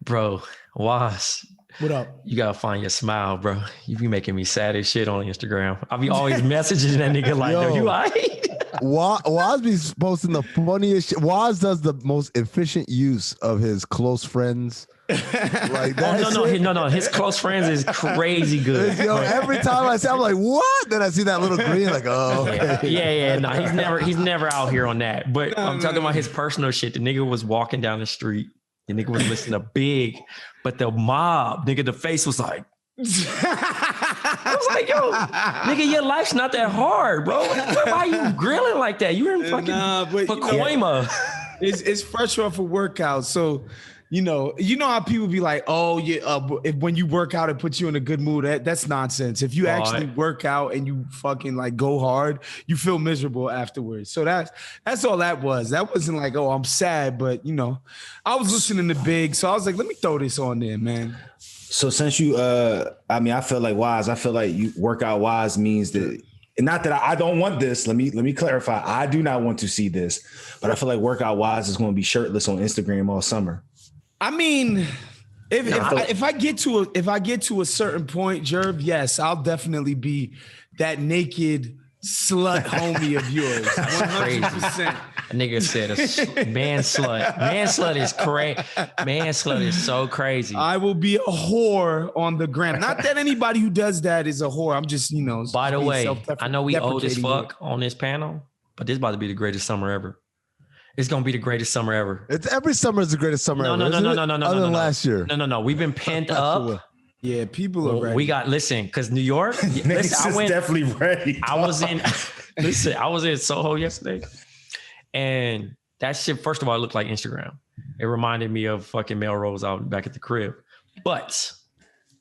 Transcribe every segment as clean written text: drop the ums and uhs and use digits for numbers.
Bro, Wos, What up? you gotta find your smile, bro. You be making me sad as shit on Instagram. I be always messaging that nigga like, yo, you all right? Woz be posting the funniest shit. Woz does the most efficient use of his close friends. Like that. No. His close friends is crazy good. Yo, every time I say, I'm like, what? Then I see that little green, like, oh, okay. Yeah. No, he's never out here on that. But I'm talking about his personal shit. The nigga was walking down the street. The nigga was listening to Big, but the mob, nigga, the face was like, I was like, yo, nigga, your life's not that hard, bro. Why are you grilling like that? You in fucking Pacoima. It's fresh off a workout. So, you know how people be like, oh, yeah, when you work out, it puts you in a good mood. That's nonsense. If you actually work out and you fucking like go hard, you feel miserable afterwards. So that's all that was. That wasn't like, oh, I'm sad, but I was listening to Big, so I was like, let me throw this on there, man. So since you, I feel like Wos, you workout Wos means that, not that I don't want this. Let me clarify. I do not want to see this, but I feel like workout Wos is going to be shirtless on Instagram all summer. I mean, if I get to a certain point, Jerv, yes, I'll definitely be that naked slut homie of yours. 100%. A nigga said a man slut. Man slut is crazy. Man slut is so crazy. I will be a whore on the gram. Not that anybody who does that is a whore. I'm just, By the way, I know we old as fuck on this panel, but this is about to be the greatest summer ever. It's gonna be the greatest summer ever. It's every summer is the greatest summer ever. No. Other than last year. No. We've been pent up. Yeah, people are ready. We got because New York. I went definitely ready. I was in Soho yesterday, and that shit. First of all, it looked like Instagram. It reminded me of fucking Melrose out back at the crib. But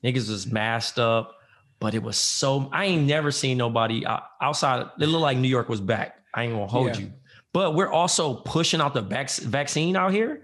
niggas was masked up. But it was so. I ain't never seen nobody outside. It looked like New York was back. I ain't gonna hold you. But we're also pushing out the vaccine out here.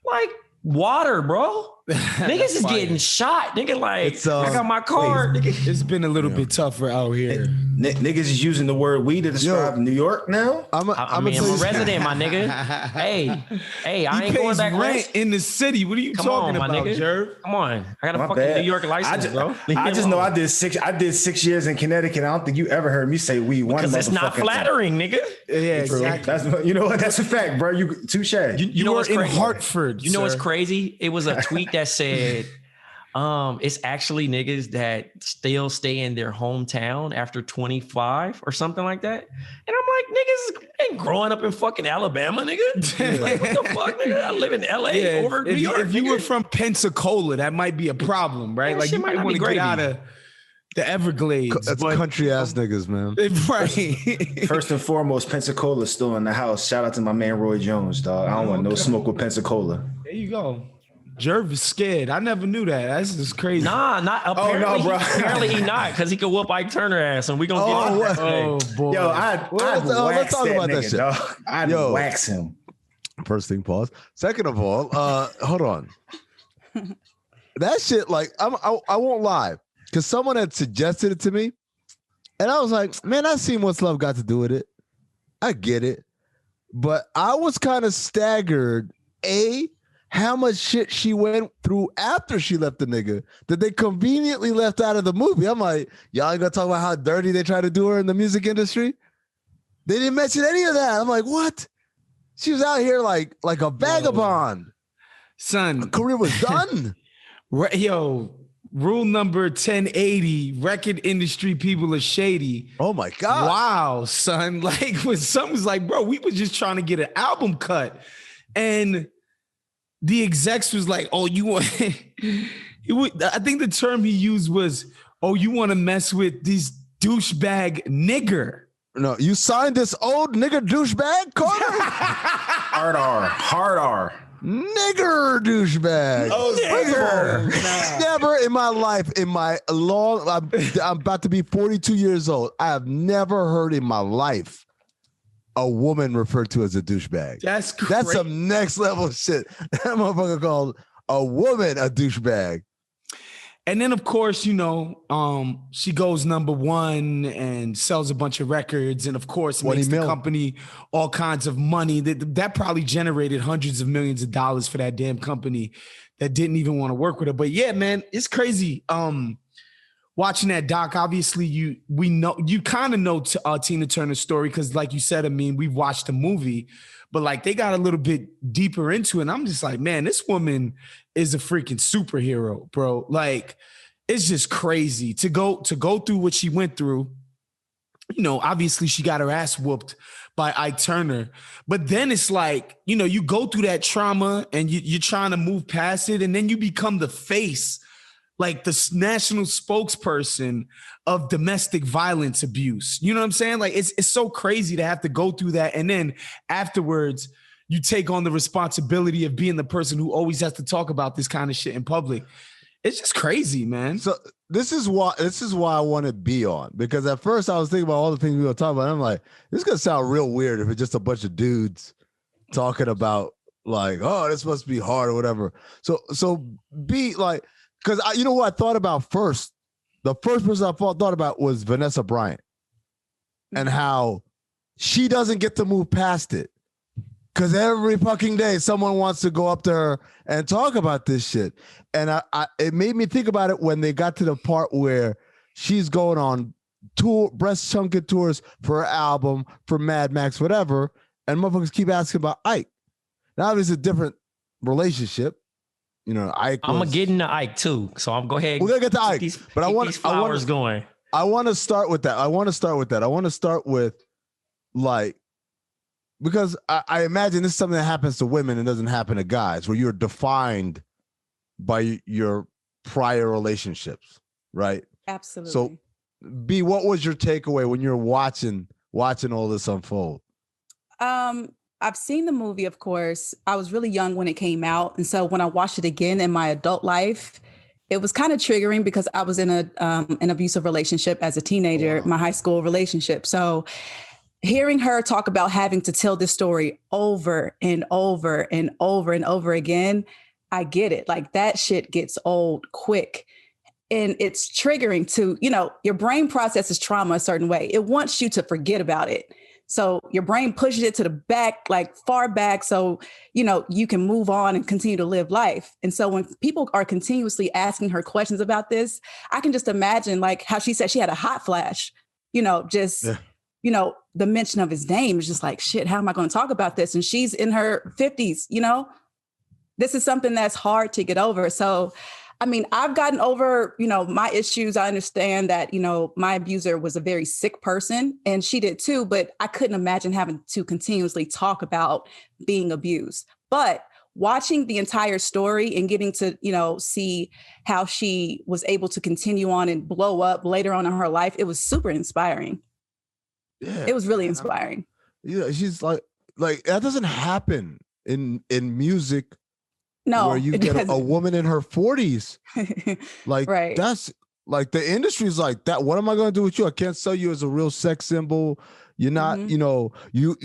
Like water, bro. Niggas is getting shot. Nigga, like, I got my card. It's been a little bit tougher out here. Niggas is using the word we to describe New York now. I'm a resident, my nigga. Hey, I ain't going back rent in the city. What are you talking about, Jerv? Come on. I got a fucking New York license, bro. I just know I did 6 years in Connecticut. I don't think you ever heard me say we one. Because it's not flattering, nigga. Yeah, exactly. You know what? That's a fact, bro. You touche. You know what's in Hartford. You know what's crazy? It was a tweet that said, it's actually niggas that still stay in their hometown after 25 or something like that. And I'm like, niggas ain't growing up in fucking Alabama, nigga. Like, what the fuck, nigga? I live in LA over New York. If you were from Pensacola, that might be a problem, right? Yeah, like you might want to get out of the Everglades. That's country ass niggas, man. Right. First and foremost, Pensacola's still in the house. Shout out to my man Roy Jones, dog. I don't want no smoke with Pensacola. There you go. Jerv is scared. I never knew that. That's just crazy. Nah, not apparently. Bro. Apparently he not, because he could whoop Ike Turner ass, and we gonna get. Oh boy. Yo, let's talk about that shit. Dog. I'd wax him. First thing, pause. Second of all, hold on. That shit, like, I won't lie, because someone had suggested it to me, and I was like, man, I seen What's Love got to do with it. I get it, but I was kind of staggered. How much shit she went through after she left the nigga that they conveniently left out of the movie. I'm like, y'all ain't gonna talk about how dirty they try to do her in the music industry? They didn't mention any of that. I'm like, what? She was out here like a vagabond. Son. Her career was done. Yo, rule number 1080, record industry people are shady. Oh my God. Wow, son. Like when someone's like, bro, we was just trying to get an album cut. And the execs was like, oh, you want, I think the term he used was, oh, you want to mess with this douchebag nigger. No, you signed this old nigger douchebag, Carter? Hard R. Nigger douchebag. Oh, nigger. Never in my life, I'm about to be 42 years old. I have never heard in my life a woman referred to as a douchebag. That's crazy. That's some next level shit. That motherfucker called a woman a douchebag. And then, of course, she goes #1 and sells a bunch of records, and of course makes the company all kinds of money. That probably generated hundreds of millions of dollars for that damn company that didn't even want to work with her. But yeah, man, it's crazy. Watching that doc, obviously you kind of know Tina Turner's story because, like you said, I mean, we've watched the movie, but like they got a little bit deeper into it. And I'm just like, man, this woman is a freaking superhero, bro. Like, it's just crazy to go through what she went through. Obviously she got her ass whooped by Ike Turner, but then it's like, you go through that trauma and you're trying to move past it, and then you become the face, like the national spokesperson of domestic violence abuse. You know what I'm saying? Like, it's so crazy to have to go through that. And then afterwards, you take on the responsibility of being the person who always has to talk about this kind of shit in public. It's just crazy, man. So this is why I want to be on, because at first I was thinking about all the things we were talking about. And I'm like, this is gonna sound real weird if it's just a bunch of dudes talking about like, oh, this must be hard or whatever. So be like, because you know what I thought about first? The first person I thought about was Vanessa Bryant, and how she doesn't get to move past it. Because every fucking day someone wants to go up to her and talk about this shit. And it made me think about it when they got to the part where she's going on breast chunking tours for her album, for Mad Max, whatever. And motherfuckers keep asking about Ike. Now it's a different relationship. Ike. I'm gonna get into Ike too. So I'm go ahead. We're gonna get to Ike. But I want going. I want to start with that. I want to start with like, because I imagine this is something that happens to women and doesn't happen to guys, where you're defined by your prior relationships, right? Absolutely. So, B, what was your takeaway when you're watching all this unfold? I've seen the movie, of course. I was really young when it came out. And so when I watched it again in my adult life, it was kind of triggering because I was in an abusive relationship as a teenager, my high school relationship. So hearing her talk about having to tell this story over and over and over and over again, I get it. Like, that shit gets old quick. And it's triggering to, your brain processes trauma a certain way. It wants you to forget about it. So your brain pushes it to the back, like far back. So, you can move on and continue to live life. And so when people are continuously asking her questions about this, I can just imagine like how she said she had a hot flash, the mention of his name is just like, shit, how am I going to talk about this? And she's in her 50s, this is something that's hard to get over. So, I mean, I've gotten over, my issues. I understand that, my abuser was a very sick person and she did too, but I couldn't imagine having to continuously talk about being abused. But watching the entire story and getting to, see how she was able to continue on and blow up later on in her life, it was super inspiring. Yeah, it was really inspiring. Yeah, she's like that doesn't happen in music. No, where you get a woman in her 40s. Like, right. That's like, the industry's like that. What am I going to do with you? I can't sell you as a real sex symbol. You're not, you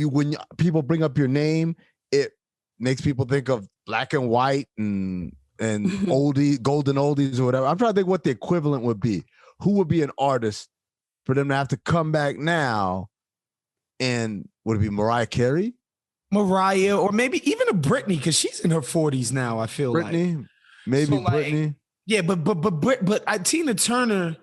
when people bring up your name, it makes people think of black and white and oldie, golden oldies or whatever. I'm trying to think what the equivalent would be. Who would be an artist for them to have to come back now? And would it be Mariah Carey? Mariah, or maybe even a Britney, because she's in her 40s now, I feel Britney, like. Maybe so Britney. Yeah, but Tina Turner,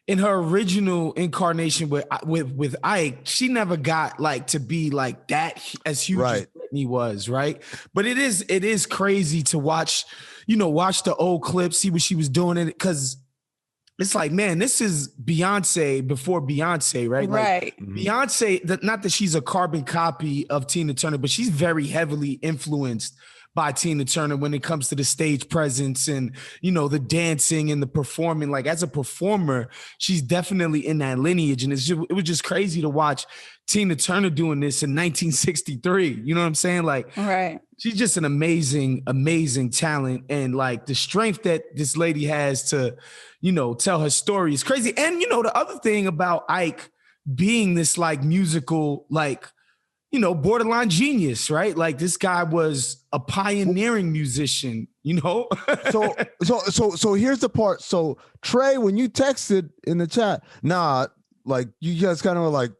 in her original incarnation with Ike, she never got like to be like that as huge as Britney was, right? But it is crazy to watch the old clips, see what she was doing in it, because it's like, man, this is Beyonce before Beyonce, right? Right. Like, Beyonce, not that she's a carbon copy of Tina Turner, but she's very heavily influenced by Tina Turner when it comes to the stage presence and, the dancing and the performing. Like, as a performer, she's definitely in that lineage. And it was just crazy to watch Tina Turner doing this in 1963. You know what I'm saying? Like, right. She's just an amazing, amazing talent. And like the strength that this lady has to, tell her story is crazy. And, the other thing about Ike being this like musical, like, borderline genius, right? Like this guy was a pioneering musician, So here's the part. So Trey, when you texted in the chat, like you guys kind of were like,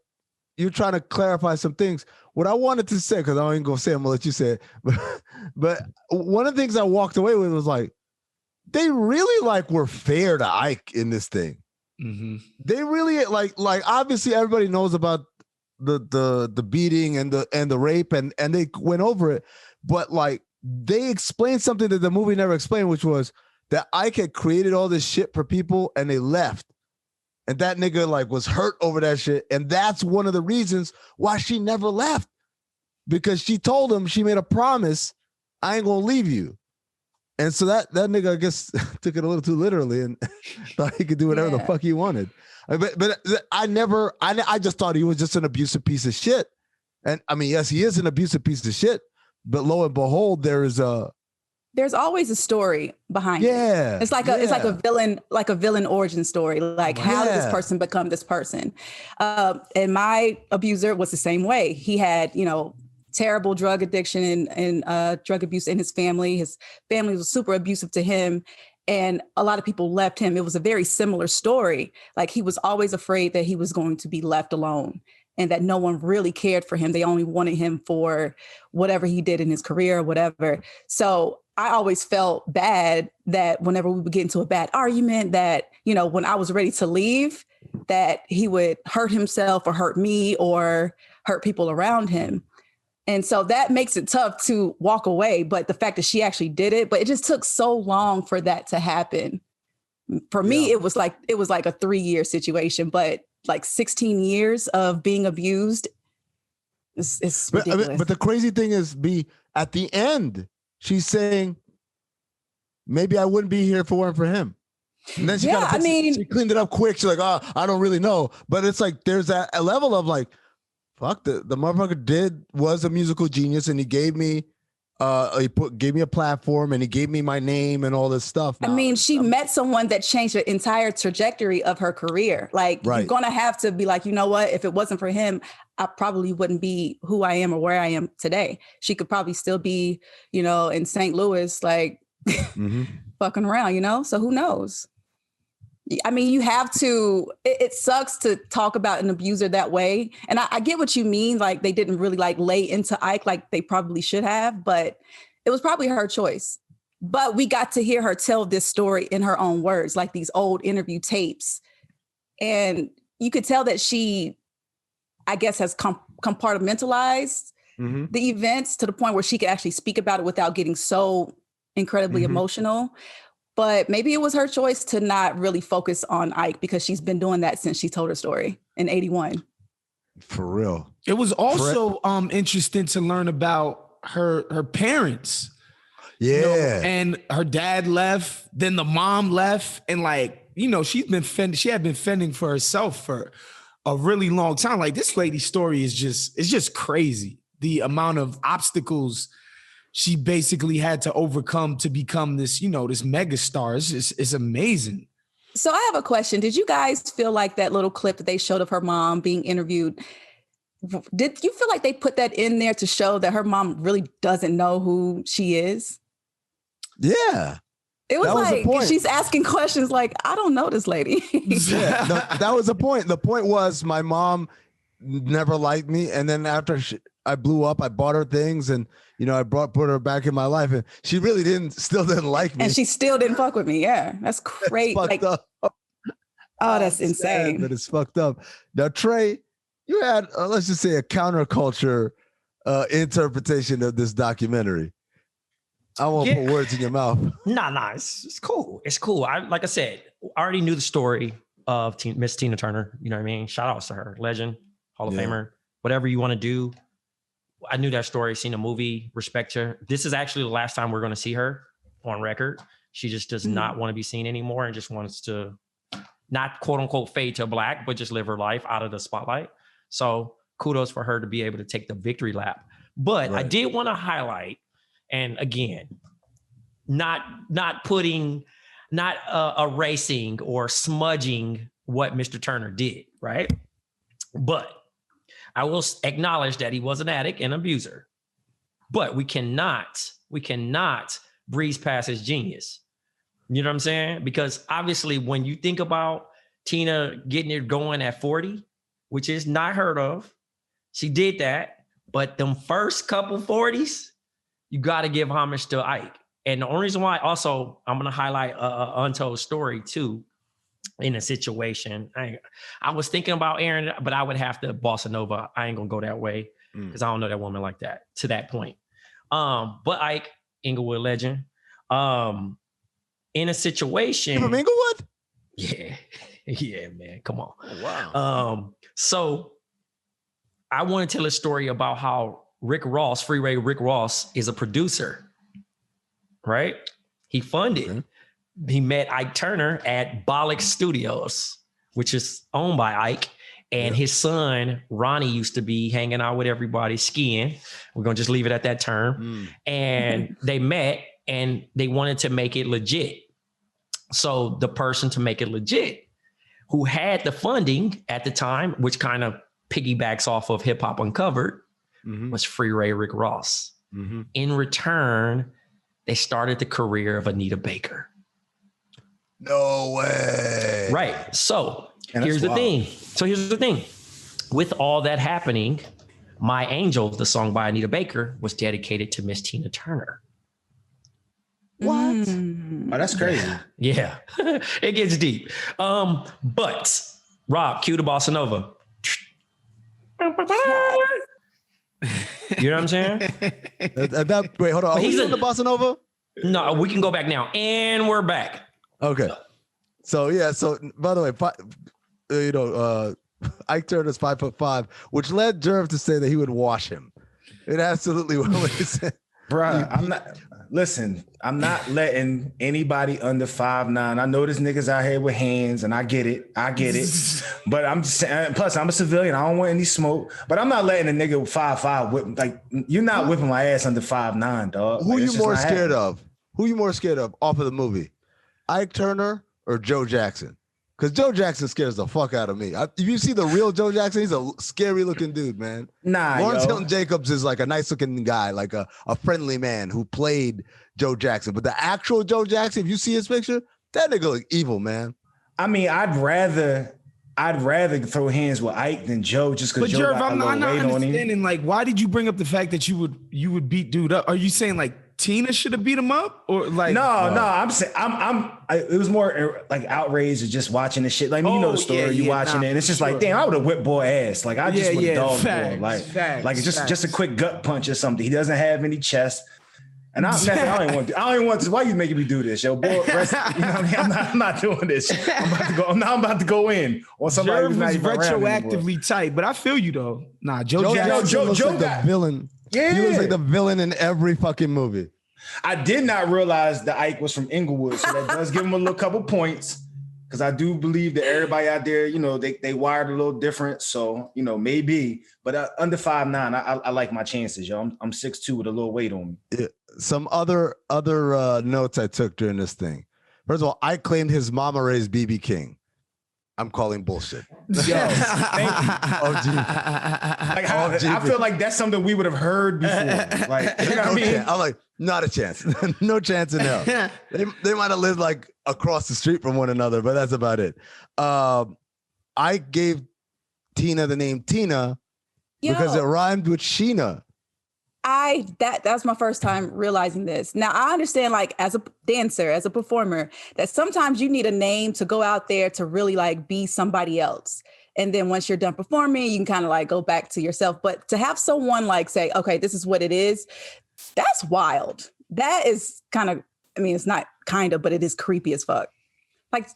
you're trying to clarify some things. What I wanted to say, because I ain't gonna say, I'm gonna let you say it, but one of the things I walked away with was like, they really like were fair to Ike in this thing. Mm-hmm. They really like obviously everybody knows about the beating and the rape and they went over it, but like they explained something that the movie never explained, which was that Ike had created all this shit for people and they left. And that nigga like was hurt over that shit. And that's one of the reasons why she never left. Because she told him, she made a promise, I ain't gonna leave you. And so that nigga, I guess, took it a little too literally and thought he could do whatever the fuck he wanted. But I just thought he was just an abusive piece of shit. And I mean, yes, he is an abusive piece of shit. But lo and behold, there's always a story behind it. It's like a villain origin story. Like how did this person become this person? And my abuser was the same way. He had, terrible drug addiction and drug abuse in his family. His family was super abusive to him. And a lot of people left him. It was a very similar story. Like he was always afraid that he was going to be left alone and that no one really cared for him. They only wanted him for whatever he did in his career or whatever. So I always felt bad that whenever we would get into a bad argument that, when I was ready to leave, that he would hurt himself or hurt me or hurt people around him. And so that makes it tough to walk away. But the fact that she actually did it, but it just took so long for that to happen. For me, it was like a 3-year situation, but like 16 years of being abused is ridiculous. But the crazy thing is, at the end, she's saying, maybe I wouldn't be here if it weren't for him. And then she she cleaned it up quick. She's like, oh, I don't really know. But it's like, there's a level of like, fuck, the motherfucker was a musical genius, and he gave me gave me a platform, and he gave me my name and all this stuff. She met someone that changed the entire trajectory of her career. Like you're gonna have to be like, you know what? If it wasn't for him, I probably wouldn't be who I am or where I am today. She could probably still be, in St. Louis, like fucking around, So who knows? I mean, you have to, it sucks to talk about an abuser that way. And I get what you mean. Like they didn't really like lay into Ike like they probably should have, but it was probably her choice. But we got to hear her tell this story in her own words, like these old interview tapes. And you could tell that she, I guess, has compartmentalized the events to the point where she could actually speak about it without getting so incredibly emotional. But maybe it was her choice to not really focus on Ike because she's been doing that since she told her story in 81. For real. It was also interesting to learn about her parents. Yeah. And her dad left, then the mom left. And like, she had been fending for herself for a really long time. Like this lady's story is just crazy. The amount of obstacles she basically had to overcome to become this, this mega star. It's amazing. So I have a question. Did you guys feel like that little clip that they showed of her mom being interviewed, did you feel like they put that in there to show that her mom really doesn't know who she is? Yeah. It was like, she's asking questions like, I don't know this lady. Yeah, that was the point. The point was my mom never liked me. And then after I blew up, I bought her things and, I put her back in my life, and she really still didn't like me. And she still didn't fuck with me. Yeah, that's crazy. Up. Oh, that's insane. But it's fucked up. Now, Trey, you had, let's just say, a counterculture interpretation of this documentary. I won't put words in your mouth. Nah, it's cool. It's cool. Like I said, I already knew the story of Miss Tina Turner. You know what I mean? Shout outs to her. Legend, Hall of Famer, whatever you want to do. I knew that story, seen a movie, respect her. This is actually the last time we're going to see her on record. She just does not want to be seen anymore and just wants to not quote unquote fade to black, but just live her life out of the spotlight. So kudos for her to be able to take the victory lap. But I did want to highlight, and again, not erasing or smudging what Mr. Turner did, right? But I will acknowledge that he was an addict and abuser, but we cannot breeze past his genius. You know what I'm saying? Because obviously when you think about Tina getting it going at 40, which is not heard of, she did that. But them first couple 40s, you got to give homage to Ike. And the only reason why also I'm going to highlight a untold story too in a situation. I was thinking about Aaron, but I would have to Bossa Nova. I ain't going to go that way because I don't know that woman like that to that point. But Ike, Inglewood legend, in a situation. From Inglewood? Yeah. Yeah, man. Come on. Oh, wow. So I want to tell a story about how Rick Ross, Freeway Rick Ross, is a producer, right? He funded. Okay. He met Ike Turner at Blk Studios, which is owned by Ike. And his son, Ronnie, used to be hanging out with everybody, skiing. We're going to just leave it at that term. And they met and they wanted to make it legit. So the person to make it legit, who had the funding at the time, which kind of piggybacks off of Hip Hop Uncovered, was Freeway Rick Ross. In return, they started the career of Anita Baker. No way. Right. So here's the thing. With all that happening, My Angel, the song by Anita Baker, was dedicated to Miss Tina Turner. What? Oh, that's crazy. Yeah. It gets deep. But Rob, cue the Bossa Nova. You know what I'm saying? Wait, hold on. Are we doing the Bossa Nova? No, we can go back now. And we're back. Okay. So, by the way, Ike Turner's 5'5", which led Jerv to say that he would wash him. It absolutely was. Bruh, I'm not letting anybody under 5'9". I know there's niggas out here with hands, and I get it. But I'm just saying, plus I'm a civilian. I don't want any smoke. But I'm not letting a nigga with 5'5" whip. Like, you're not whipping my ass under 5'9", dog. Who you more scared of? Who you more scared of off of the movie? Ike Turner or Joe Jackson? Because Joe Jackson scares the fuck out of me. If you see the real Joe Jackson, he's a scary looking dude, man. Nah, Lawrence Hilton Jacobs is like a nice looking guy, like a friendly man who played Joe Jackson. But the actual Joe Jackson, if you see his picture, that nigga look evil, man. I mean, I'd rather throw hands with Ike than Joe just because Joe Jerv, got a little weight on him. Understanding, like, why did you bring up the fact that you would beat dude up? Are you saying like Tina should have beat him up, or like? No. I'm saying it was more like outrage of just watching this shit. Like, you know the story, you watching it, and it's just like, damn, I would have whipped boy ass. Like, I just would have dogged boy. Like it's just a quick gut punch or something. He doesn't have any chest. And I don't even want this. Why you making me do this, yo? Boy, you know what I mean? I'm not doing this. I'm about to go in on somebody who's not even retroactively tight. But I feel you though. Nah, Joe looks like the villain. Yeah. He looks like the villain in every fucking movie. I did not realize that Ike was from Inglewood, so that does give him a little couple points. Because I do believe that everybody out there, they wired a little different. So, maybe. But under 5'9", I like my chances, yo. I'm 6'2" with a little weight on me. Yeah. Some other notes I took during this thing. First of all, I claimed his mama raised BB King. I'm calling bullshit. Yo, thank you. I feel like that's something we would have heard before. Like, you know what I mean? I'm like, not a chance. No chance in hell. They might have lived like across the street from one another, but that's about it. I gave Tina the name Tina because it rhymed with Sheena. That's my first time realizing this. Now I understand, like, as a dancer, as a performer, that sometimes you need a name to go out there to really like be somebody else. And then once you're done performing, you can kind of like go back to yourself. But to have someone like say, okay, this is what it is, that's wild. That is kind of, it's not kind of, but it is creepy as fuck. Like,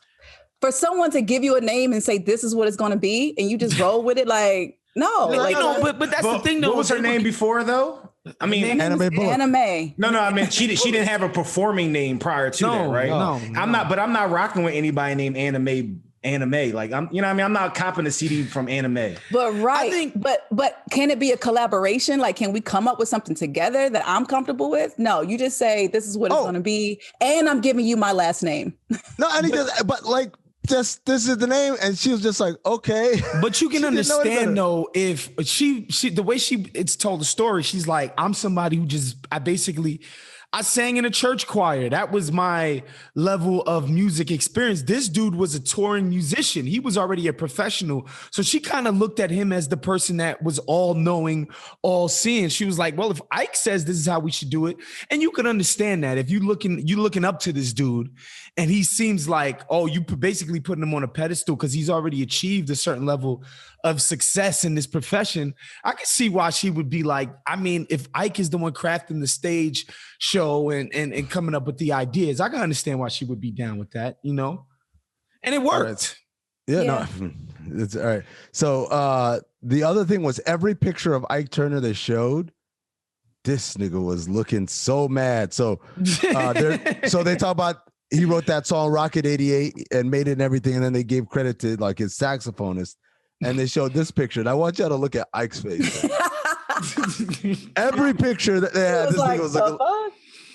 for someone to give you a name and say, this is what it's going to be, and you just roll with it, like, no. But that's the thing though. What was her name before though? Anime. No, I mean she didn't have a performing name prior to that, right? No. I'm not rocking with anybody named Anime. Like, I'm not copping a CD from Anime. But but can it be a collaboration? Like, can we come up with something together that I'm comfortable with? No, you just say this is what it's going to be, and I'm giving you my last name. No, and he does, but like this is the name. And she was just like, okay. But you can understand though, if she the way it's told the story, she's like, I'm somebody who I sang in a church choir. That was my level of music experience. This dude was a touring musician. He was already a professional. So she kind of looked at him as the person that was all knowing, all seeing. She was like, well, if Ike says this is how we should do it, and you can understand that if you're looking up to this dude and he seems like, oh, you basically putting him on a pedestal because he's already achieved a certain level of success in this profession. I can see why she would be like, I mean, if Ike is the one crafting the stage show and coming up with the ideas, I can understand why she would be down with that, you know? And it worked. Yeah. No, it's all right. So the other thing was every picture of Ike Turner they showed, this nigga was looking so mad. So so they talk about he wrote that song Rocket 88 and made it and everything, and then they gave credit to like his saxophonist. And they showed this picture. And I want y'all to look at Ike's face. Every picture that they had, this nigga was like,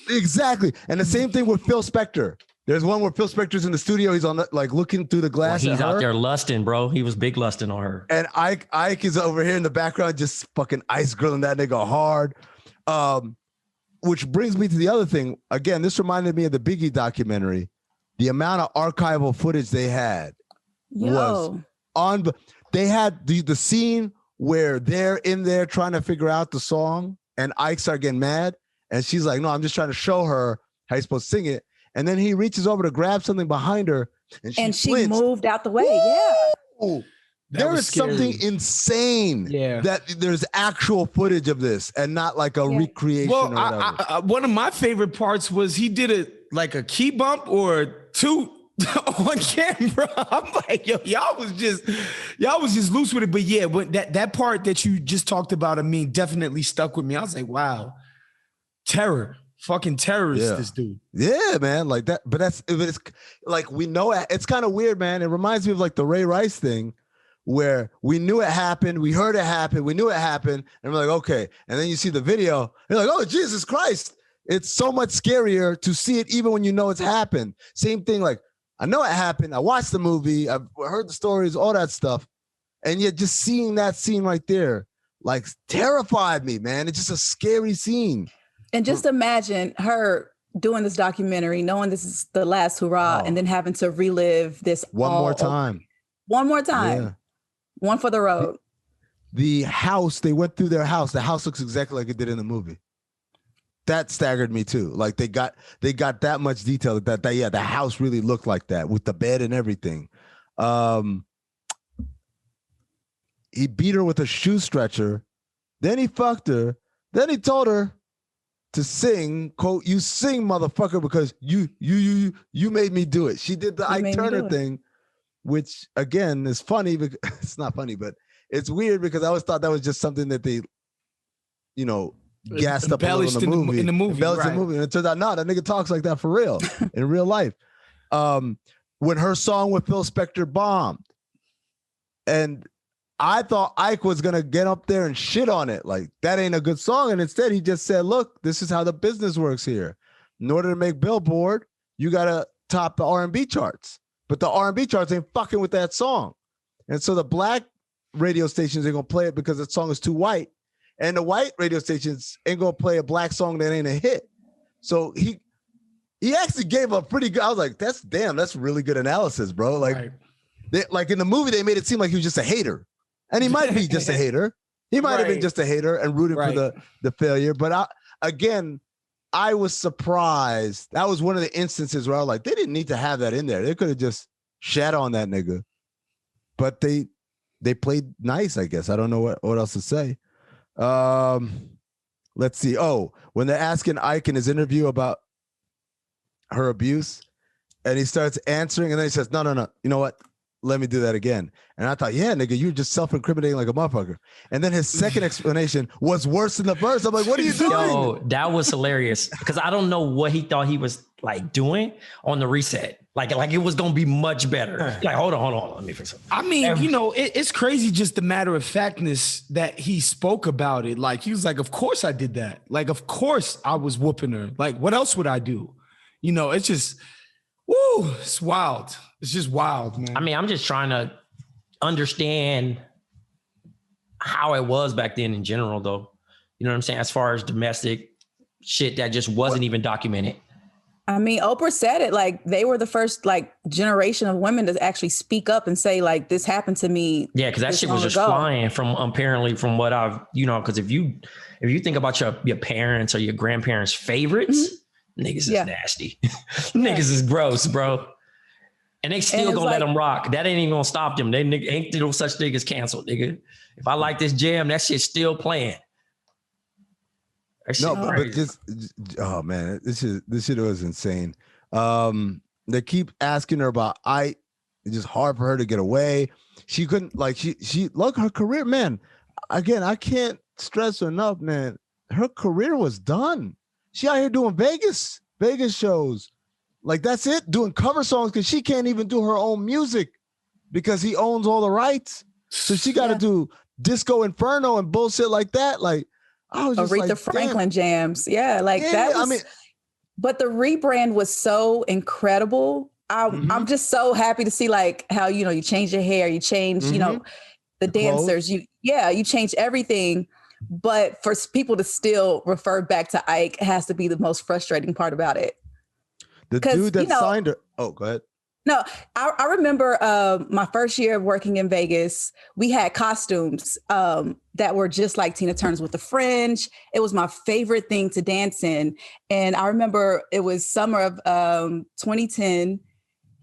exactly. And the same thing with Phil Spector. There's one where Phil Spector's in the studio. He's on the, like looking through the glass. He's out there lusting, bro. He was big lusting on her. And Ike is over here in the background, just fucking ice grilling that nigga hard. Which brings me to the other thing. Again, this reminded me of the Biggie documentary. The amount of archival footage they had was on. They had the scene where they're in there trying to figure out the song, and Ike started getting mad, and she's like, "No, I'm just trying to show her how you're supposed to sing it." And then he reaches over to grab something behind her, and she moved out the way. Woo! Yeah, there is something insane. Yeah, that there's actual footage of this, and not like a recreation. Well, I, one of my favorite parts was he did it like a key bump or two on camera. I'm like, yo, y'all was just loose with it. But yeah, when that part that you just talked about, I mean, definitely stuck with me. I was like, wow, fucking terrorist, this dude. Yeah, man, like that. But it's like, we know it's kind of weird, man. It reminds me of like the Ray Rice thing, where we knew it happened, we heard it happen, we knew it happened, and we're like, okay. And then you see the video, you're like, oh, Jesus Christ. It's so much scarier to see it even when you know it's happened. Same thing, like, I know it happened. I watched the movie. I've heard the stories, all that stuff. And yet just seeing that scene right there, like, terrified me, man. It's just a scary scene. And just imagine her doing this documentary, knowing this is the last hurrah, and then having to relive this one more time. Yeah. One for the road. The house, they went through their house. The house looks exactly like it did in the movie. That staggered me too. Like they got that much detail that the house really looked like that with the bed and everything. He beat her with a shoe stretcher, then he fucked her, then he told her to sing, quote, "You sing, motherfucker, because you made me do it." She did the Ike Turner thing, which again is funny because it's not funny, but it's weird because I always thought that was just something that they, gassed up a little in the movie. Embellished in the movie. And it turns out, no, that nigga talks like that for real in real life. When her song with Phil Spector bombed, and I thought Ike was going to get up there and shit on it. Like, that ain't a good song. And instead, he just said, look, this is how the business works here. In order to make Billboard, you got to top the R&B charts. But the R&B charts ain't fucking with that song. And so the black radio stations ain't going to play it because the song is too white. And the white radio stations ain't going to play a black song that ain't a hit. So he actually gave a pretty good, I was like, that's really good analysis, bro. Like, like in the movie, they made it seem like he was just a hater. And he might be just a hater. He might have been just a hater and rooted for the failure. But I was surprised. That was one of the instances where I was like, they didn't need to have that in there. They could have just shat on that nigga. But they played nice, I guess. I don't know what else to say. Let's see. Oh, when they're asking Ike in his interview about her abuse, and he starts answering, and then he says, no. You know what? Let me do that again. And I thought, yeah, nigga, you're just self-incriminating like a motherfucker. And then his second explanation was worse than the first. I'm like, what are you doing? Yo, that was hilarious. Because I don't know what he thought he was like doing on the reset. Like it was gonna be much better. Like, hold on. Let me fix it. I mean, it's crazy just the matter of factness that he spoke about it. Like, he was like, of course I did that. Like, of course I was whooping her. Like, what else would I do? It's just, Woo, it's wild. It's just wild, man. I mean, I'm just trying to understand how it was back then in general, though. You know what I'm saying? As far as domestic shit that just wasn't even documented. I mean, Oprah said it, like they were the first like generation of women to actually speak up and say like, this happened to me. Yeah, because that shit was just flying from apparently from what I've, because if you think about your parents or your grandparents' favorites, niggas is nasty. Niggas is gross, bro. And they still gonna let them rock. That ain't even gonna stop them. They ain't no such thing as canceled, nigga. If I like this jam, that shit's still playing. No, but just oh man, this shit was insane. They keep asking her about Ike. It's just hard for her to get away. She couldn't she look, her career, man. Again, I can't stress enough, man. Her career was done. She out here doing Vegas shows. Like that's it, doing cover songs because she can't even do her own music because he owns all the rights. So she got to do Disco Inferno and bullshit like that. Like I was just Aretha Franklin jams. Yeah, like that was, I mean, but the rebrand was so incredible. I'm just so happy to see like how, you change your hair, you change, the dancers, you change everything. But for people to still refer back to Ike has to be the most frustrating part about it. The dude that signed her. Oh, go ahead. No, I remember my first year of working in Vegas, we had costumes that were just like Tina Turner's with the fringe. It was my favorite thing to dance in. And I remember it was summer of 2010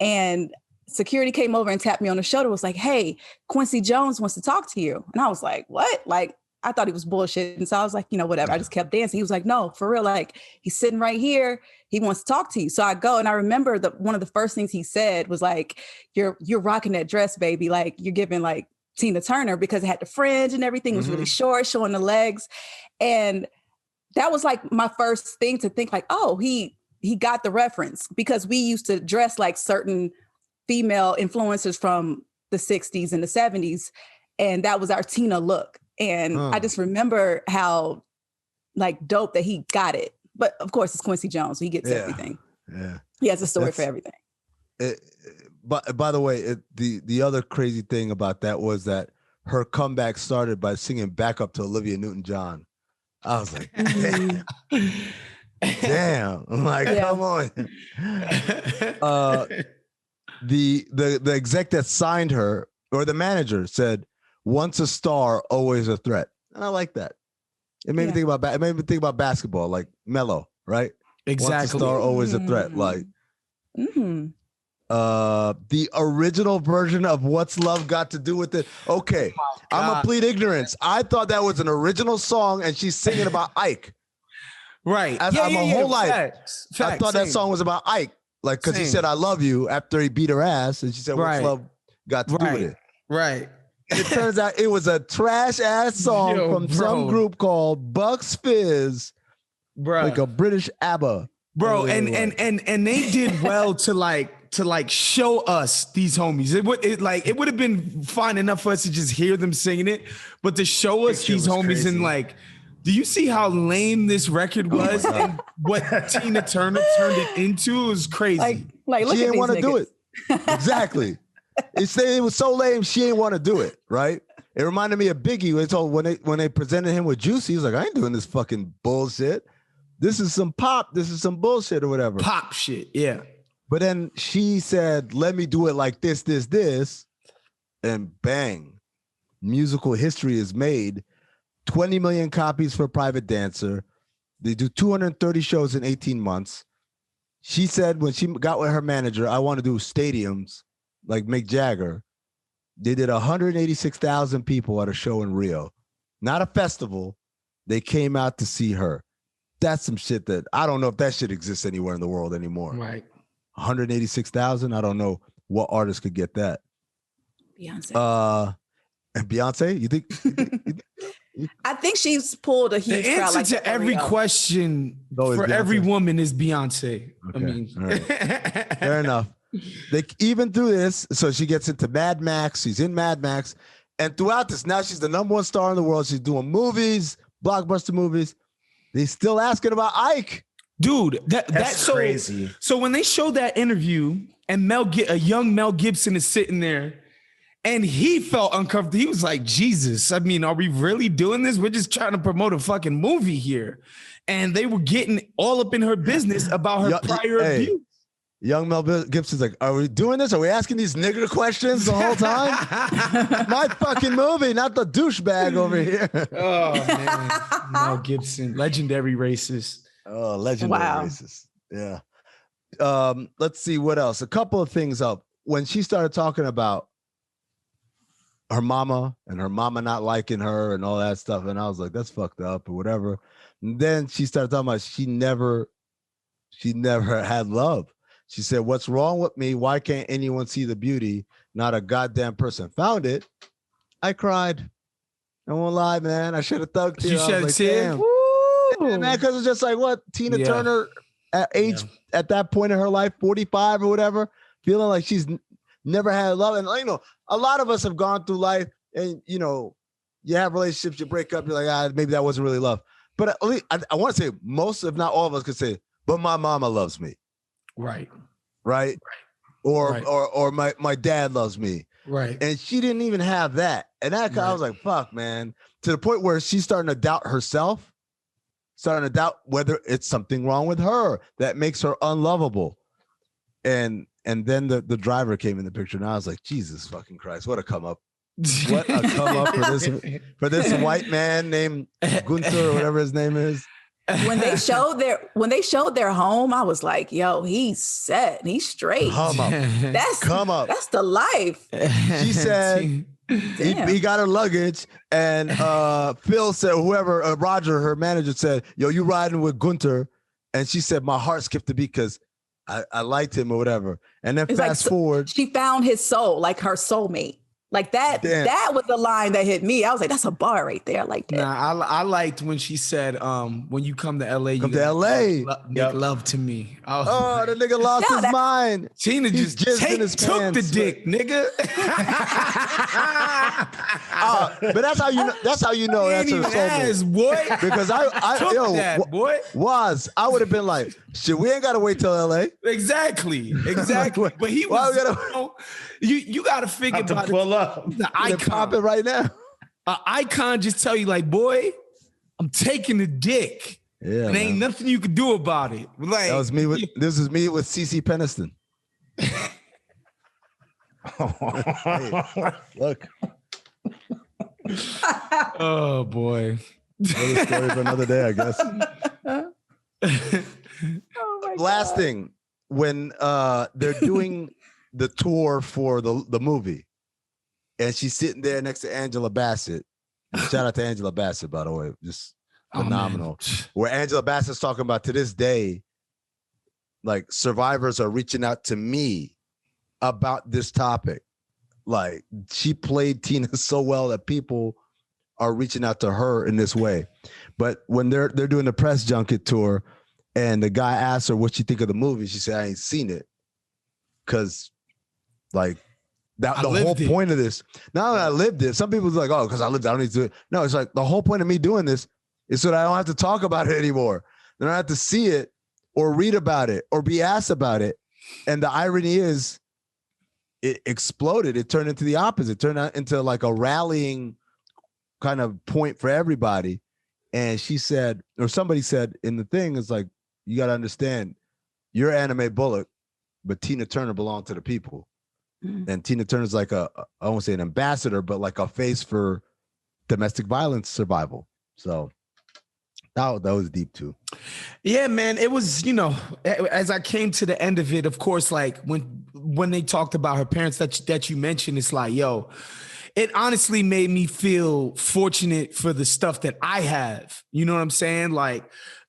and security came over and tapped me on the shoulder, was like, hey, Quincy Jones wants to talk to you. And I was like, what? Like, I thought he was bullshit. And so I was like, whatever. I just kept dancing. He was like, no, for real. Like he's sitting right here. He wants to talk to you. So I go and I remember one of the first things he said was like, you're rocking that dress, baby. Like you're giving like Tina Turner because it had the fringe and everything. It was really short, showing the legs. And that was like my first thing to think like, oh, he got the reference because we used to dress like certain female influencers from the 60s and the 70s. And that was our Tina look. And I just remember how like dope that he got it. But of course it's Quincy Jones. So he gets everything. Yeah. He has a story for everything. But by the way, the other crazy thing about that was that her comeback started by singing backup to Olivia Newton-John. I was like, damn. I'm like, come on. The exec that signed her or the manager said, once a star, always a threat. And I like that. It made me think about basketball, like Melo, right? Exactly. Once a star, always a threat. Like the original version of What's Love Got to Do with It? Okay, I'm gonna plead ignorance. I thought that was an original song and she's singing about Ike. Right. Whole life. Facts. I thought that song was about Ike. Like, because he said, I love you after he beat her ass. And she said, what's love got to do with it? Right. It turns out it was a trash ass song from some group called Bucks Fizz, like a British ABBA, bro. And they did well to show us these homies. It would have been fine enough for us to just hear them singing it, but to show us these homies crazy. And like, do you see how lame this record was and what Tina Turner turned it into? It was crazy. Like look she at didn't want to do it. Exactly. It was so lame, she didn't want to do it, right? It reminded me of Biggie when they presented him with Juicy. He was like, I ain't doing this fucking bullshit. This is some pop. This is some bullshit or whatever. Pop shit, yeah. But then she said, let me do it like this, and bang, musical history is made. 20 million copies for Private Dancer. They do 230 shows in 18 months. She said when she got with her manager, I want to do stadiums like Mick Jagger. They did 186,000 people at a show in Rio. Not a festival. They came out to see her. That's some shit that I don't know if that shit exists anywhere in the world anymore. Right. 186,000. I don't know what artist could get that. Beyonce. And Beyonce, you think? I think she's pulled a huge crowd. The answer to every question for every woman is Beyonce. Okay. I mean, right. Fair enough. They even through this, so she gets into Mad Max. She's in Mad Max, and throughout this, now she's the #1 star in the world. She's doing movies, blockbuster movies. They still asking about Ike. Dude, That's so crazy. So when they showed that interview and a young Mel Gibson is sitting there and he felt uncomfortable. He was like, Jesus, I mean, are we really doing this? We're just trying to promote a fucking movie here. And they were getting all up in her business about her prior abuse. Young Mel Gibson's like, are we doing this? Are we asking these nigger questions the whole time? My fucking movie, not the douchebag over here. Oh, man. Mel Gibson, legendary racist. Oh, legendary racist. Yeah. Let's see what else. A couple of things up. When she started talking about her mama and her mama not liking her and all that stuff, and I was like, that's fucked up or whatever. And then she started talking about she never had love. She said, what's wrong with me? Why can't anyone see the beauty? Not a goddamn person found it. I cried. I won't lie, man. I should have thugged you. You shed a tear? Yeah, man, because it's just like what Tina Turner at that point in her life, 45 or whatever, feeling like she's never had love. And you know, a lot of us have gone through life and you know, you have relationships, you break up, you're like, maybe that wasn't really love. But at least I want to say most, if not all of us could say, but my mama loves me. Right. Or my dad loves me. Right. And she didn't even have that. And that I was like, fuck, man. To the point where she's starting to doubt herself, starting to doubt whether it's something wrong with her that makes her unlovable. And then the driver came in the picture, and I was like, Jesus fucking Christ, what a come up. What a come up for this white man named Gunther or whatever his name is. When they showed their home, I was like, yo, he's set. He's straight. Come up. That's the life. She said he got her luggage, and Phil said, whoever, Roger, her manager, said, yo, you riding with Gunther? And she said, my heart skipped a beat because I liked him or whatever. And then fast forward. She found his soul, like her soulmate. Like that, that was the line that hit me. I was like, that's a bar right there. I like that. Nah, I liked when she said, when you come to LA, come to LA. Make love to me. The nigga lost his mind. Tina just took the dick, nigga. But that's how you know. That's how you know that's her soulmate, boy. Because boy, Wos, I would have been like, shit, we ain't gotta wait till LA. Exactly. But he was. You got to figure about the icon. Pop it right now. An icon just tell you like, boy, I'm taking the dick. Yeah, and ain't nothing you can do about it. Like this is me with CeCe Peniston. Hey, look. Oh boy. Another story for another day, I guess. Last thing, when they're doing the tour for the movie, and she's sitting there next to Angela Bassett. Shout out to Angela Bassett, by the way, just phenomenal. Where Angela Bassett's talking about, to this day, like, survivors are reaching out to me about this topic. Like, she played Tina so well that people are reaching out to her in this way. But when they're doing the press junket tour, and the guy asked her what she think of the movie, she said, I ain't seen it. Because, like, the whole point of this, now that I lived it, some people's like, oh, because I lived it, I don't need to do it. No, it's like the whole point of me doing this is so that I don't have to talk about it anymore. I don't have to see it or read about it or be asked about it. And the irony is, it exploded. It turned into the opposite. It turned out into like a rallying kind of point for everybody. And she said, or somebody said in the thing, it's like, you got to understand, you're Anime Bullock, but Tina Turner belonged to the people. And Tina Turner's like I won't say an ambassador, but like a face for domestic violence survival. So that was deep too. Yeah, man. It was, as I came to the end of it, of course, like when they talked about her parents that you mentioned, it's like, yo, it honestly made me feel fortunate for the stuff that I have. You know what I'm saying? Like,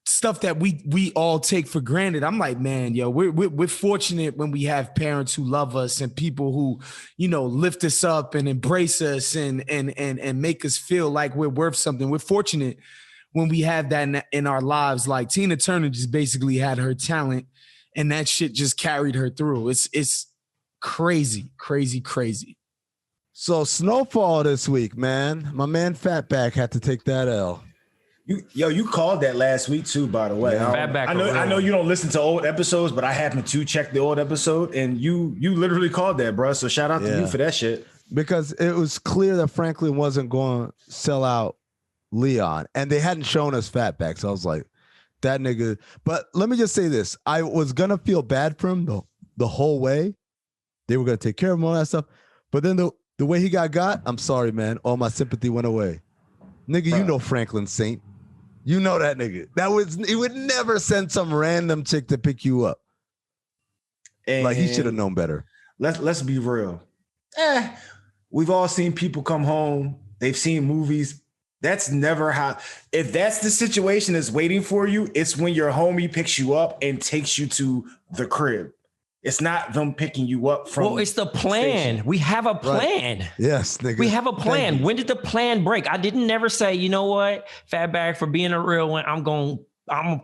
stuff that we all take for granted. I'm like, man, yo, we're fortunate when we have parents who love us and people who, lift us up and embrace us and make us feel like we're worth something. We're fortunate when we have that in our lives. Like, Tina Turner just basically had her talent, and that shit just carried her through. It's crazy, crazy, crazy. So Snowfall this week, man. My man Fatback had to take that L. You called that last week too, by the way. Yeah, I know you don't listen to old episodes, but I happened to check the old episode, and you literally called that, bro. So shout out to you for that shit. Because it was clear that Franklin wasn't going to sell out Leon, and they hadn't shown us Fatback. So I was like, that nigga. But let me just say this: I was gonna feel bad for him the whole way. They were gonna take care of him, all that stuff. But then the way he got, I'm sorry, man. All my sympathy went away. Nigga, you know Franklin Saint. You know that nigga. He would never send some random chick to pick you up. And like he should have known better. Let's be real. We've all seen people come home. They've seen movies. That's never how. If that's the situation that's waiting for you, it's when your homie picks you up and takes you to the crib. It's not them picking you up from. Well, it's the plan. Station. We have a plan. Right. Yes, nigga. We have a plan. When did the plan break? I didn't never say, you know what, Fatback, for being a real one, I'm gonna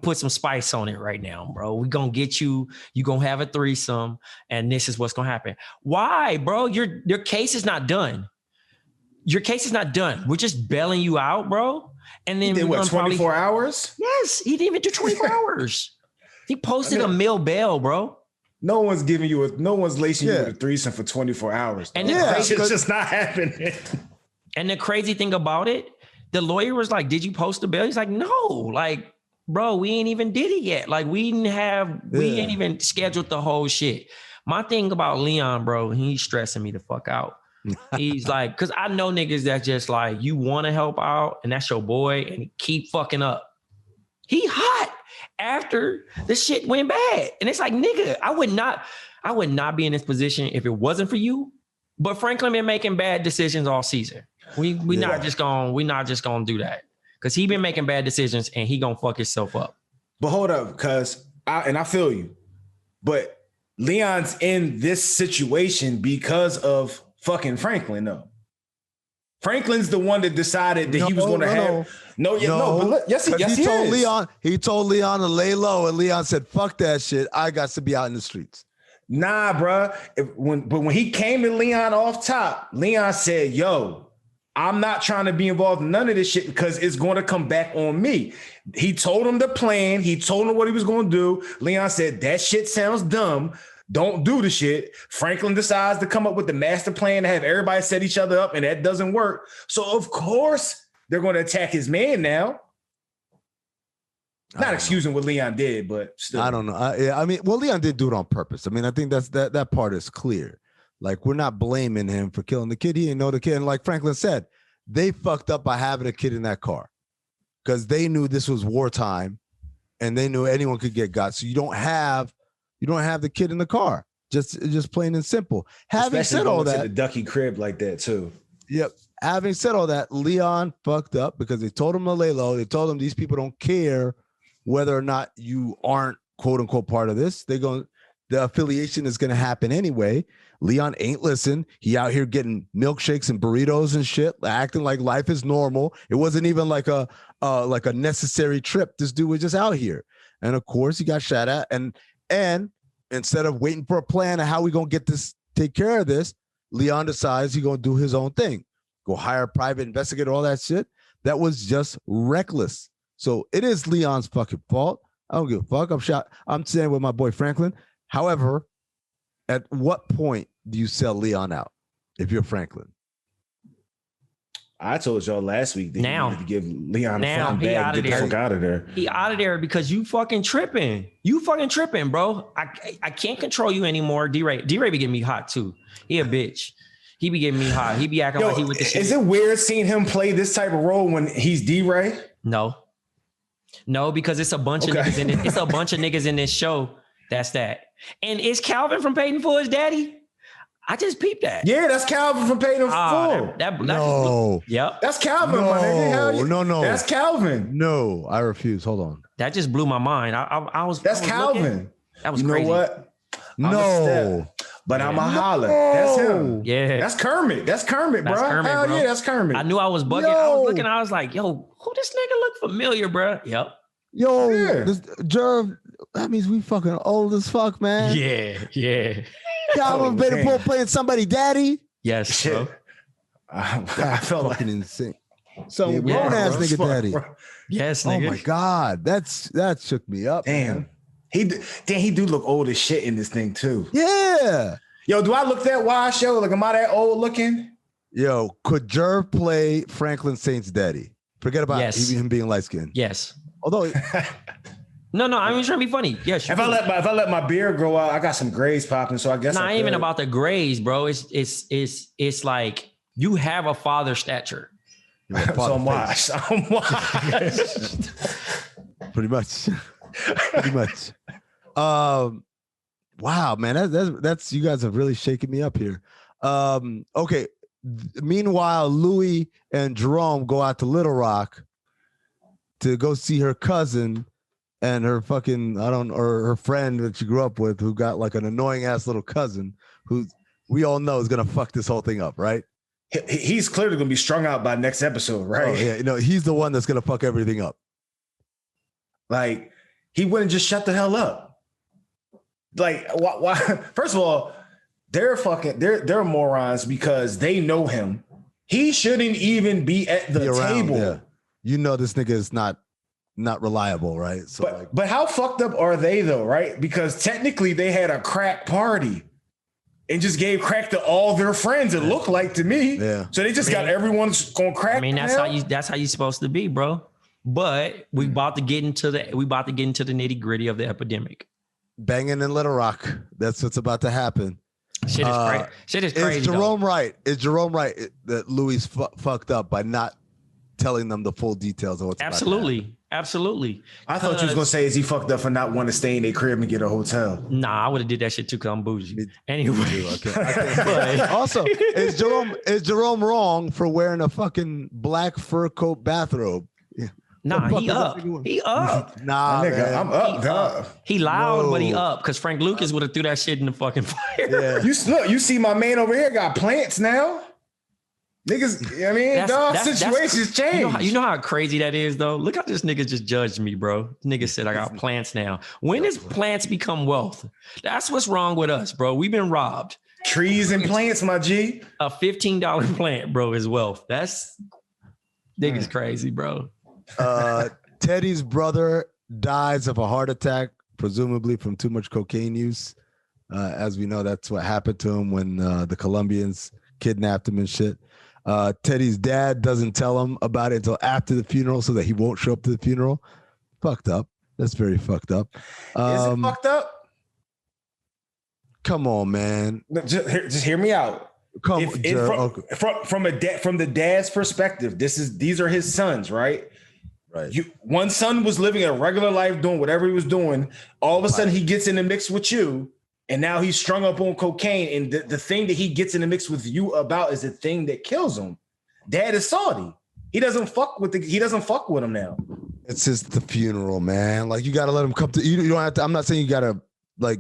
put some spice on it right now, bro. We gonna get you. You gonna have a threesome, and this is what's gonna happen. Why, bro? Your case is not done. Your case is not done. We're just bailing you out, bro. And then he did what, 24 hours? Yes, he didn't even do 24 hours. He posted a mil bail, bro. No one's lacing you with a threesome for 24 hours. And it's just not happening. And the crazy thing about it, the lawyer was like, did you post the bail? He's like, no, like, bro, we ain't even did it yet. Like, we ain't even scheduled the whole shit. My thing about Leon, bro, he's stressing me the fuck out. He's like, because I know niggas that just like, you want to help out and that's your boy and he keep fucking up. He hot after the shit went bad. And it's like, nigga, I would not be in this position if it wasn't for you. But Franklin been making bad decisions all season. We not just gonna do that. Because he been making bad decisions and he gonna fuck himself up. But hold up, because I feel you. But Leon's in this situation because of fucking Franklin, though. Franklin's the one that decided that he was going to have. He told Leon to lay low, and Leon said, "Fuck that shit. I got to be out in the streets." Nah, bro. When he came to Leon off top, Leon said, "Yo, I'm not trying to be involved in none of this shit because it's going to come back on me." He told him the plan. He told him what he was going to do. Leon said, "That shit sounds dumb. Don't do the shit." Franklin decides to come up with the master plan to have everybody set each other up, and that doesn't work. So of course they're going to attack his man now. Not excusing what Leon did, but still. I don't know. I mean, Leon did do it on purpose. I mean, I think that part is clear. Like, we're not blaming him for killing the kid. He didn't know the kid. And like Franklin said, they fucked up by having a kid in that car because they knew this was wartime, and they knew anyone could get got. So you don't have the kid in the car. Just plain and simple. Having said all that, the Ducky crib like that too. Yep. Having said all that, Leon fucked up because they told him to lay low. They told him these people don't care whether or not you aren't quote unquote part of this. The affiliation is going to happen anyway. Leon ain't listen. He out here getting milkshakes and burritos and shit, acting like life is normal. It wasn't even like a necessary trip. This dude was just out here, and of course he got shot at. And instead of waiting for a plan of how we gonna take care of this, Leon decides he's gonna do his own thing. Go hire a private investigator, all that shit. That was just reckless. So it is Leon's fucking fault. I don't give a fuck. I'm staying with my boy Franklin. However, at what point do you sell Leon out if you're Franklin? I told y'all last week that you wanted to give Leon a fun bag and get the fuck out of there. He out of there because you fucking tripping. You fucking tripping, bro. I can't control you anymore. D-Ray be getting me hot too. He a bitch. He be getting me hot. He be acting like he with the shit. Is it weird seeing him play this type of role when he's D-Ray? No, because it's a bunch of niggas in it. It's a bunch of niggas in this show. That's that. And is Calvin from Peyton for his daddy? I just peeped that. Yeah, that's Calvin from Peyton Full. No. Yep. That's Calvin, my nigga. No. That's Calvin. No, I refuse. Hold on. That just blew my mind. That's Calvin. Looking. That was crazy. You know what? No. But I'm a holler. That's him. Yeah. That's Kermit, bro. Hell yeah, that's Kermit. I knew I was bugging. I was looking, I was like, yo, who this nigga look familiar, bro? Yep. Yo, Jerv, that means we fucking old as fuck, man. Yeah. Calvin Pool playing somebody daddy. Yes, bro. I felt like insane. So grown ass nigga daddy. Yes, nigga. Oh my God. That shook me up. Damn. Man. He do look old as shit in this thing too. Yeah. Yo, do I look that wise, yo? Like, am I that old looking? Yo, could Jerv play Franklin Saint's daddy? Forget about him being light skinned. Yes. Although No, I mean, trying to be funny. Yes. If I let my beard grow out, I got some grays popping, so I guess not even about the grays, bro. It's like you have a father stature. So I'm wise. Pretty much. Wow, man, that's you guys have really shaken me up here. Okay. Meanwhile, Louie and Jerome go out to Little Rock to go see her cousin and her fucking or her friend that she grew up with, who got like an annoying ass little cousin who we all know is gonna fuck this whole thing up, right? He's clearly gonna be strung out by next episode, right? Oh, yeah, he's the one that's gonna fuck everything up. Like, he wouldn't just shut the hell up. Like, why? First of all, they're morons because they know him. He shouldn't even be at the table. Yeah. You know this nigga is not reliable, right? So but how fucked up are they though, right? Because technically they had a crack party and just gave crack to all their friends. It looked like to me. Yeah. So they just got everyone going crack. I mean, that's how you supposed to be, bro. But we about to get into the nitty gritty of the epidemic. Banging in Little Rock. That's what's about to happen. Shit is crazy. Is Jerome right? Is Jerome right that Louis fucked up by not telling them the full details of what's Absolutely. I thought you was gonna say, is he fucked up for not wanting to stay in their crib and get a hotel? Nah, I would have did that shit too, cause I'm bougie. Anyway, okay. Also, is Jerome wrong for wearing a fucking black fur coat bathrobe? Yeah. Nah, he up. Nah, nigga, I'm up, dog. He loud, but he up, because Frank Lucas would have threw that shit in the fucking fire. Yeah. You see my man over here got plants now? Niggas, I mean, situations change. You know how crazy that is, though? Look how this nigga just judged me, bro. Nigga said I got plants now. When does plants become wealth? That's what's wrong with us, bro. We've been robbed. Trees and plants, my G. A $15 plant, bro, is wealth. That's niggas crazy, bro. Teddy's brother dies of a heart attack, presumably from too much cocaine use. As we know, that's what happened to him when the Colombians kidnapped him and shit. Teddy's dad doesn't tell him about it until after the funeral so that he won't show up to the funeral. Fucked up. That's very fucked up. Is it fucked up? Come on, man. Just hear me out. From the dad's perspective, these are his sons, right? Right. One son was living a regular life, doing whatever he was doing. All of a sudden, he gets in the mix with you. And now he's strung up on cocaine. And the thing that he gets in the mix with you about is the thing that kills him. Dad is salty. He doesn't fuck with him now. It's just the funeral, man. Like, you got to let him come to, you don't have to, I'm not saying you got to like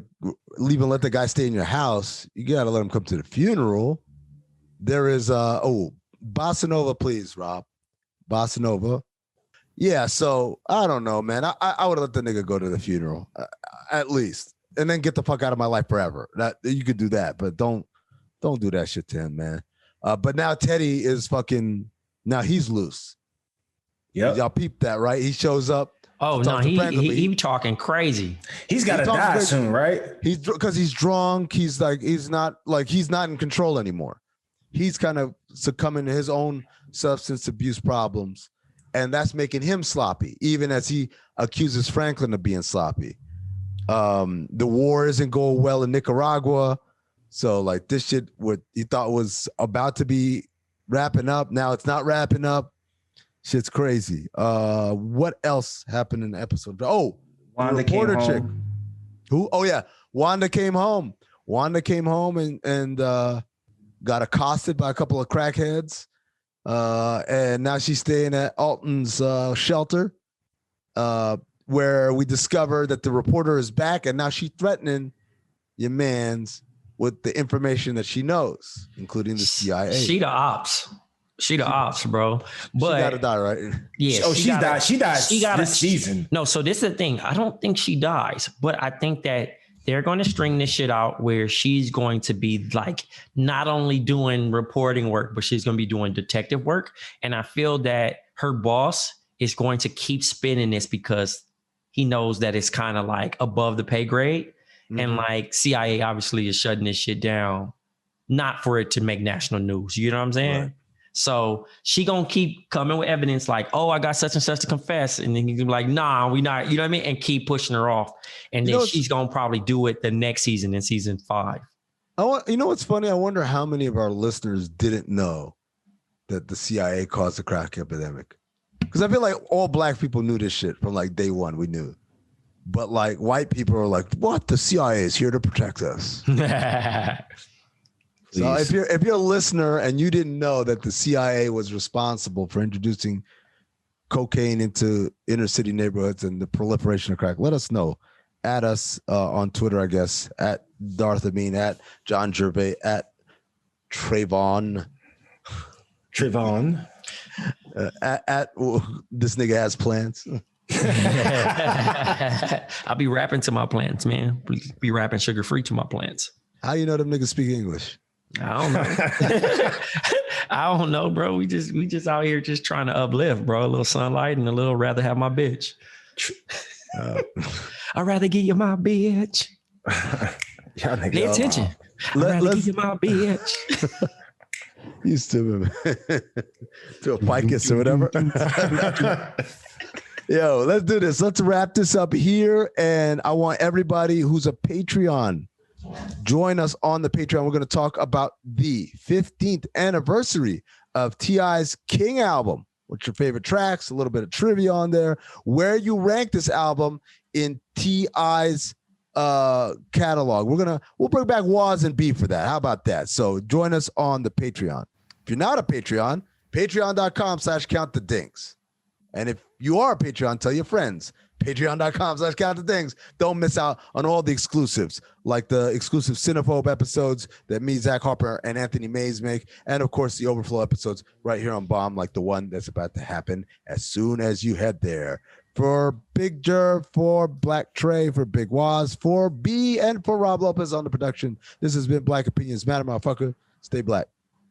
leave and let the guy stay in your house. You got to let him come to the funeral. There is, Bossa Nova, please, Rob. Bossa Nova. Yeah. So I don't know, man. I would have let the nigga go to the funeral at least. And then get the fuck out of my life forever. That you could do that, but don't do that shit to him, man. But now Teddy is fucking. Now he's loose. Yeah, y'all peep that, right? He shows up. Oh no, he talking crazy. He's got to die soon, right? Because he's drunk. He's not in control anymore. He's kind of succumbing to his own substance abuse problems, and that's making him sloppy. Even as he accuses Franklin of being sloppy. The war isn't going well in Nicaragua, so like this shit, what he thought was about to be wrapping up, now it's not wrapping up. Shit's crazy. What else happened in the episode? Oh, Wanda reporter chick. Who? Oh yeah, Wanda came home. And got accosted by a couple of crackheads, and now she's staying at Alton's shelter. Where we discover that the reporter is back, and now she's threatening your mans with the information that she knows, including the CIA. She the ops, bro. But she gotta die, right? Yeah. Oh, she died this season. No, so this is the thing. I don't think she dies, but I think that they're going to string this shit out where she's going to be like not only doing reporting work, but she's going to be doing detective work. And I feel that her boss is going to keep spinning this because he knows that it's kind of like above the pay grade. Mm-hmm. And like CIA obviously is shutting this shit down, not for it to make national news. You know what I'm saying? Right. So she gonna keep coming with evidence like, oh, I got such and such to confess. And then he's gonna be like, nah, we not, you know what I mean? And keep pushing her off. And then she's gonna probably do it the next season in season 5. You know what's funny? I wonder how many of our listeners didn't know that the CIA caused the crack epidemic. Because I feel like all black people knew this shit from like day one. We knew. But like white people are like, what? The CIA is here to protect us. So if you're a listener and you didn't know that the CIA was responsible for introducing cocaine into inner city neighborhoods and the proliferation of crack, let us know. Add us on Twitter, I guess, at Darth Amin, at John Gervais, at Trayvon. At this nigga has plans. I'll be rapping to my plants, man. Be rapping sugar free to my plants. How you know them niggas speak English? I don't know. I don't know, bro. We just out here just trying to uplift, bro. A little sunlight and a little rather have my bitch. I'd rather give you my bitch. Pay attention. I'd rather give you my bitch. You stupid, man. To a ficus or whatever. Yo, let's do this. Let's wrap this up here. And I want everybody who's a Patreon, join us on the Patreon. We're going to talk about the 15th anniversary of T.I.'s King album. What's your favorite tracks? A little bit of trivia on there. Where you rank this album in T.I.'s catalog. We'll bring back Wos and B for that. How about that? So join us on the Patreon. If you're not a Patreon, patreon.com/countthedinks. And if you are a Patreon, tell your friends. Patreon.com/countthedinks. Don't miss out on all the exclusives, like the exclusive Cinephobe episodes that me, Zach Harper, and Anthony Mays make. And of course, the Overflow episodes right here on BOMM, like the one that's about to happen as soon as you head there. For Big Jerv, for Blk Tray, for Big Wos, for B, and for Rob Lopez on the production. This has been Black Opinions Matter, motherfucker. Stay black.